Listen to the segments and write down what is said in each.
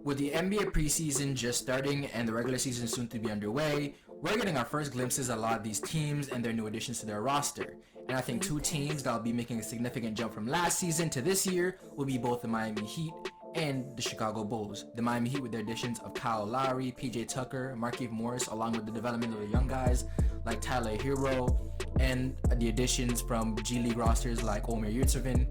With the NBA preseason just starting and the regular season soon to be underway, we're getting our first glimpses at a lot of these teams and their new additions to their roster. And I think two teams that will be making a significant jump from last season to this year will be both the Miami Heat and the Chicago Bulls. The Miami Heat with their additions of Kyle Lowry, PJ Tucker, Markieff Morris, along with the development of the young guys like Tyler Herro, and the additions from G League rosters like Omer Yurtseven,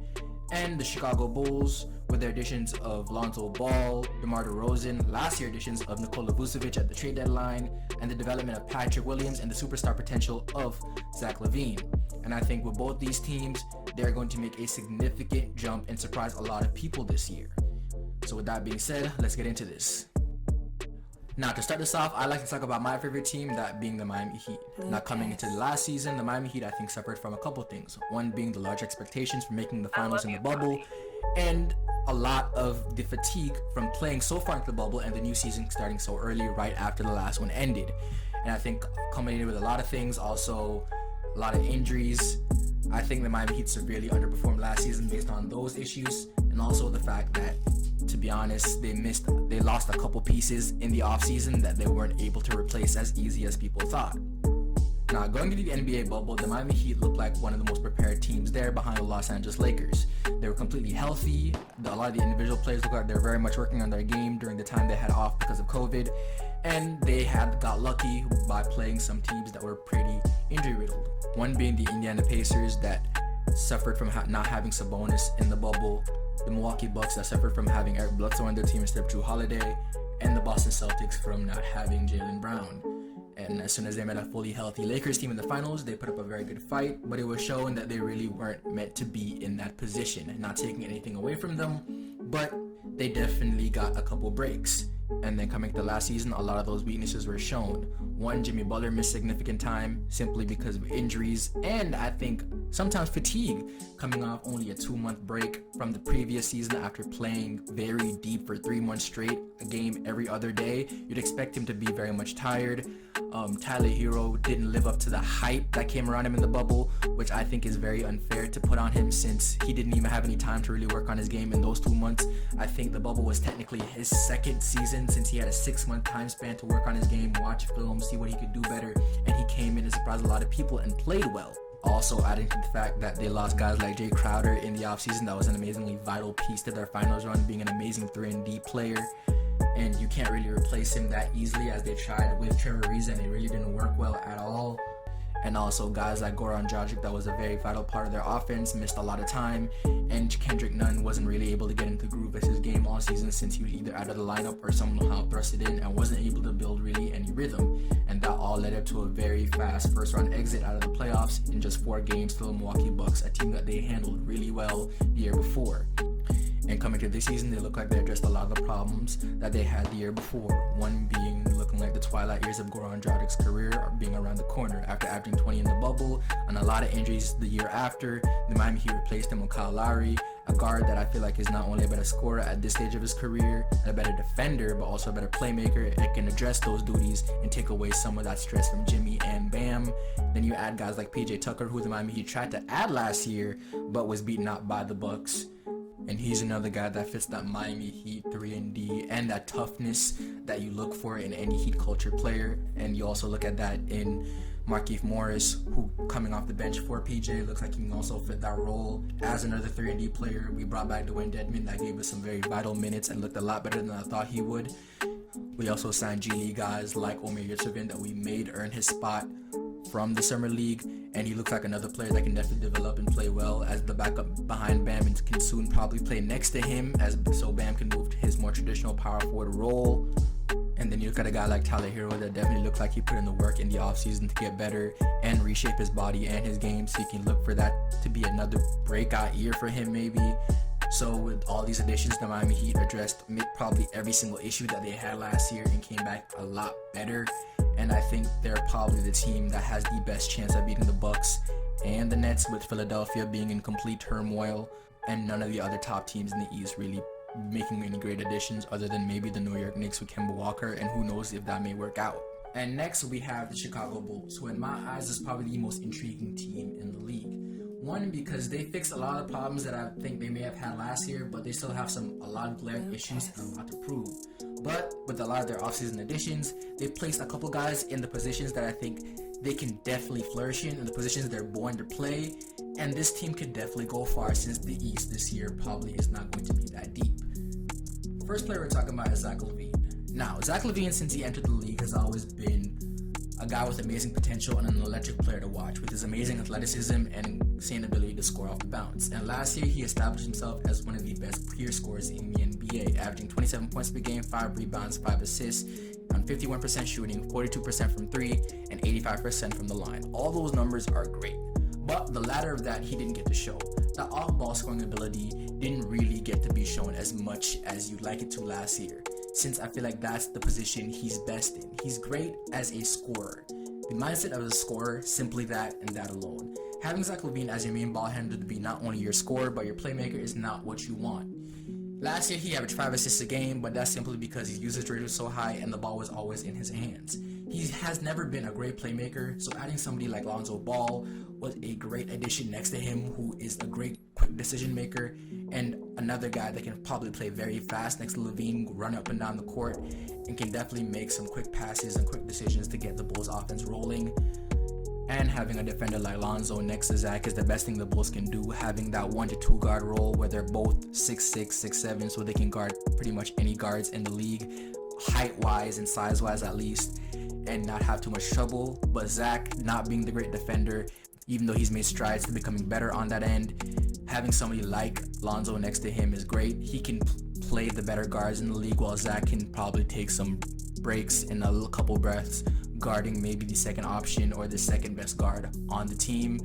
and the Chicago Bulls with their additions of Lonzo Ball, DeMar DeRozan, last year additions of Nikola Vucevic at the trade deadline, and the development of Patrick Williams and the superstar potential of Zach LaVine. And I think with both these teams, they're going to make a significant jump and surprise a lot of people this year. So with that being said, let's get into this. Now, to start this off, I like to talk about my favorite team, that being the Miami Heat. Now, coming into the last season, the Miami Heat, I think, suffered from a couple things. One being the large expectations for making the finals in the bubble, and a lot of the fatigue from playing so far into the bubble and the new season starting so early right after the last one ended. And I think culminated with a lot of things, also a lot of injuries. I think the Miami Heat severely underperformed last season based on those issues, and also the fact that, to be honest, they lost a couple pieces in the offseason that they weren't able to replace as easy as people thought. Now, going into the NBA bubble, the Miami Heat looked like one of the most prepared teams there behind the Los Angeles Lakers. They were completely healthy. A lot of the individual players looked like they were very much working on their game during the time they had off because of COVID, and they had got lucky by playing some teams that were pretty injury riddled. One being the Indiana Pacers that suffered from not having Sabonis in the bubble, the Milwaukee Bucks that suffered from having Eric Bledsoe on their team instead of Jrue Holiday, and the Boston Celtics from not having Jaylen Brown. And as soon as they met a fully healthy Lakers team in the finals, they put up a very good fight, but it was shown that they really weren't meant to be in that position. Not taking anything away from them, but they definitely got a couple breaks. And then coming to last season, a lot of those weaknesses were shown. One, Jimmy Butler missed significant time simply because of injuries, and I think sometimes fatigue, coming off only a 2-month break from the previous season after playing very deep for 3 months straight, a game every other day. You'd expect him to be very much tired. Tyler Herro didn't live up to the hype that came around him in the bubble, which I think is very unfair to put on him since he didn't even have any time to really work on his game in those 2 months. I think the bubble was technically his second season since he had a 6-month time span to work on his game, watch film, see what he could do better, and he came in and surprised a lot of people and played well. Also adding to the fact that they lost guys like Jay Crowder in the offseason, that was an amazingly vital piece to their finals run, being an amazing 3-and-D player. And you can't really replace him that easily, as they tried with Trevor Ariza and it really didn't work well at all. And also guys like Goran Dragic, that was a very vital part of their offense, missed a lot of time, and Kendrick Nunn wasn't really able to get into the groove of his game all season since he was either out of the lineup or somehow thrusted in and wasn't able to build really any rhythm. And that all led up to a very fast first round exit out of the playoffs in just 4 games to the Milwaukee Bucks, a team that they handled really well the year before. And coming to this season, they look like they addressed a lot of the problems that they had the year before. One being looking like the twilight years of Goran Dragic's career are being around the corner. After averaging 20 in the bubble and a lot of injuries the year after, the Miami Heat replaced him with Kyle Lowry, a guard that I feel like is not only a better scorer at this stage of his career, and a better defender, but also a better playmaker that can address those duties and take away some of that stress from Jimmy and Bam. Then you add guys like PJ Tucker, who the Miami Heat tried to add last year, but was beaten out by the Bucks. And he's another guy that fits that Miami Heat 3-and-D and that toughness that you look for in any Heat culture player. And you also look at that in Markieff Morris, who coming off the bench for PJ looks like he can also fit that role as another 3-and-D player. We brought back Dwayne Dedmon, that gave us some very vital minutes and looked a lot better than I thought he would. We also signed G League guys like Omer Yurtseven that we made earn his spot from the Summer League, and he looks like another player that can definitely develop and play well as the backup behind Bam, and can soon probably play next to him so Bam can move to his more traditional power forward role. And then you look at a guy like Tyler Herro that definitely looks like he put in the work in the offseason to get better and reshape his body and his game, so you can look for that to be another breakout year for him maybe. So with all these additions, the Miami Heat addressed probably every single issue that they had last year and came back a lot better. And I think they're probably the team that has the best chance at beating the Bucks and the Nets, with Philadelphia being in complete turmoil and none of the other top teams in the East really making any great additions other than maybe the New York Knicks with Kemba Walker, and who knows if that may work out. And next we have the Chicago Bulls, who in my eyes is probably the most intriguing team in the league. One, because they fixed a lot of the problems that I think they may have had last year, but they still have a lot of glaring issues and a lot to prove. But with a lot of their offseason additions, they've placed a couple guys in the positions that I think they can definitely flourish in the positions they're born to play. And this team could definitely go far, since the East this year probably is not going to be that deep. First player we're talking about is Zach LaVine. Now, Zach LaVine, since he entered the league, has always been a guy with amazing potential and an electric player to watch, with his amazing athleticism and insane ability to score off the bounce. And last year, he established himself as one of the best pure scorers in the NBA, averaging 27 points per game, 5 rebounds, 5 assists, on 51% shooting, 42% from 3, and 85% from the line. All those numbers are great, but the latter of that he didn't get to show. The off-ball scoring ability didn't really get to be shown as much as you'd like it to last year, since I feel like that's the position he's best in. He's great as a scorer. The mindset of a scorer, simply that and that alone. Having Zach LaVine as your main ball handler to be not only your scorer but your playmaker is not what you want. Last year he averaged 5 assists a game, but that's simply because his usage rate was so high and the ball was always in his hands. He has never been a great playmaker, so adding somebody like Lonzo Ball was a great addition next to him, who is a great quick decision maker and another guy that can probably play very fast next to LaVine, run up and down the court, and can definitely make some quick passes and quick decisions to get the Bulls offense rolling. And having a defender like Lonzo next to Zach is the best thing the Bulls can do, having that 1 to 2 guard role where they're both 6'6", 6'7", so they can guard pretty much any guards in the league, height-wise and size-wise at least, and not have too much trouble. But Zach, not being the great defender, even though he's made strides to becoming better on that end, having somebody like Lonzo next to him is great. He can play the better guards in the league, while Zach can probably take some breaks and a little couple breaths guarding maybe the second option or the second best guard on the team.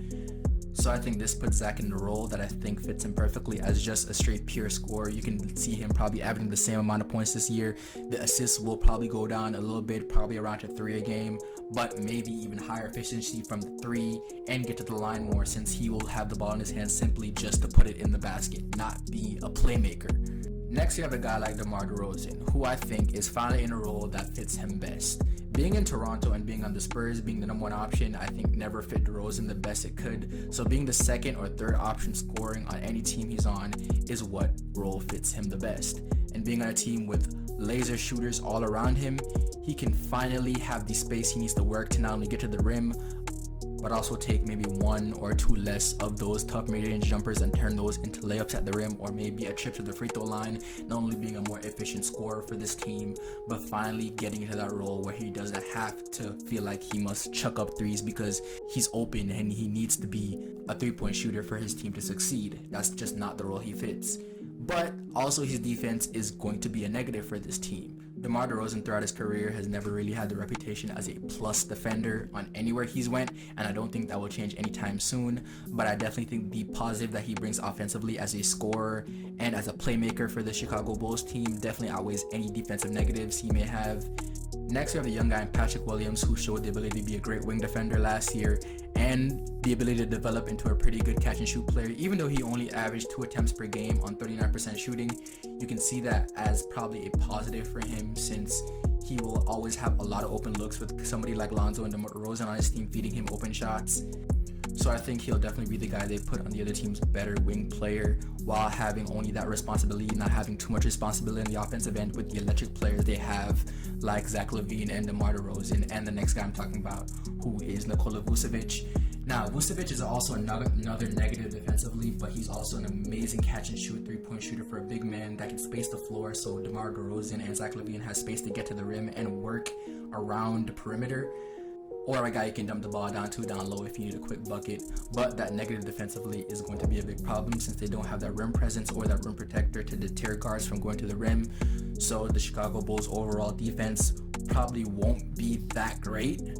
So I think this puts Zach in the role that I think fits him perfectly as just a straight pure scorer. You can see him probably averaging the same amount of points this year. The assists will probably go down a little bit, probably around to 3 a game, but maybe even higher efficiency from the 3 and get to the line more, since he will have the ball in his hands simply just to put it in the basket, not be a playmaker. Next, you have a guy like DeMar DeRozan, who I think is finally in a role that fits him best. Being in Toronto and being on the Spurs, being the number 1 option, I think never fit DeRozan the best it could. So being the second or third option scoring on any team he's on is what role fits him the best. And being on a team with laser shooters all around him, he can finally have the space he needs to work to not only get to the rim, but also take maybe 1 or 2 less of those tough mid-range jumpers and turn those into layups at the rim, or maybe a trip to the free throw line, not only being a more efficient scorer for this team, but finally getting into that role where he doesn't have to feel like he must chuck up threes because he's open and he needs to be a 3-point shooter for his team to succeed. That's just not the role he fits. But also his defense is going to be a negative for this team. DeMar DeRozan throughout his career has never really had the reputation as a plus defender on anywhere he's went, and I don't think that will change anytime soon. But I definitely think the positive that he brings offensively as a scorer and as a playmaker for the Chicago Bulls team definitely outweighs any defensive negatives he may have. Next, we have the young guy Patrick Williams, who showed the ability to be a great wing defender last year and the ability to develop into a pretty good catch and shoot player. Even though he only averaged 2 attempts per game on 39% shooting, you can see that as probably a positive for him, since he will always have a lot of open looks with somebody like Lonzo and DeMar DeRozan on his team feeding him open shots. So I think he'll definitely be the guy they put on the other team's better wing player, while having only that responsibility, not having too much responsibility in the offensive end with the electric players they have, like Zach LaVine and DeMar DeRozan, and the next guy I'm talking about, who is Nikola Vucevic. Now, Vucevic is also another negative defensively, but he's also an amazing catch and shoot 3-point shooter for a big man that can space the floor, so DeMar DeRozan and Zach LaVine has space to get to the rim and work around the perimeter. Or a guy you can dump the ball down low if you need a quick bucket. But that negative defensively is going to be a big problem, since they don't have that rim presence or that rim protector to deter guards from going to the rim. So the Chicago Bulls' overall defense probably won't be that great.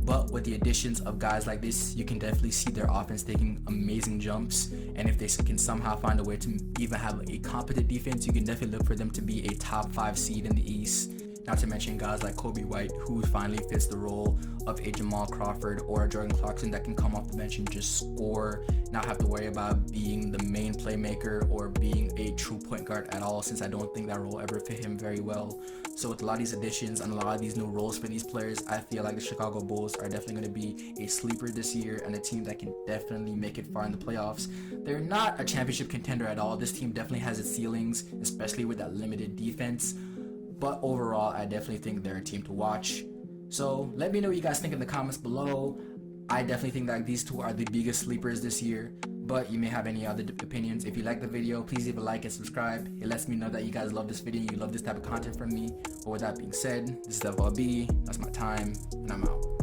But with the additions of guys like this, you can definitely see their offense taking amazing jumps. And if they can somehow find a way to even have a competent defense, you can definitely look for them to be a top 5 seed in the East. Not to mention guys like Kobe White, who finally fits the role of a Jamal Crawford or a Jordan Clarkson that can come off the bench and just score, not have to worry about being the main playmaker or being a true point guard at all, since I don't think that role ever fit him very well. So with a lot of these additions and a lot of these new roles for these players, I feel like the Chicago Bulls are definitely going to be a sleeper this year and a team that can definitely make it far in the playoffs. They're not a championship contender at all. This team definitely has its ceilings, especially with that limited defense. But overall, I definitely think they're a team to watch. So let me know what you guys think in the comments below. I definitely think that these two are the biggest sleepers this year, but you may have any other opinions. If you like the video, please leave a like and subscribe. It lets me know that you guys love this video and you love this type of content from me. But with that being said, this is FLB, that's my time, and I'm out.